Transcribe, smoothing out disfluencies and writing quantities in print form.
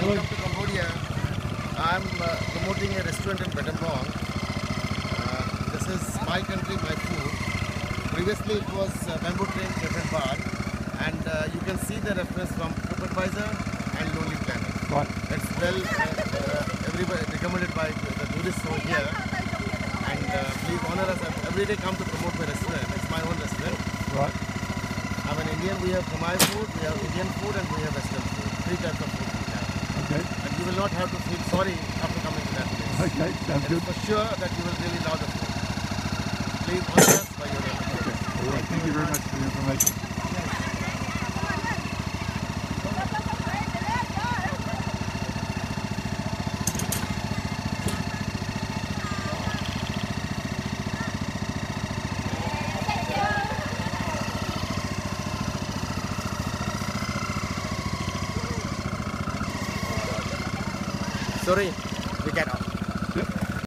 welcome to Cambodia. I'm promoting a restaurant in Battambang. This is my country, my food. Previously it was Bamboo Train Cafe and Bar, and you can see the reference from TripAdvisor and Lonely Planet. Right. It's well everybody recommended by the tourists over here, and please honor us. I every day come to promote my restaurant. It's my own restaurant. Right. I'm an Indian. We have Khmer food, we have Indian food, and we have Western food. 3 types of food we have. Okay. And you will not have to feel sorry after coming to that place. Okay, sounds And good. for sure that you will really love the food. Please honor us by your reference. Okay. All right. Thank you very much for the information. Sorry, we cannot.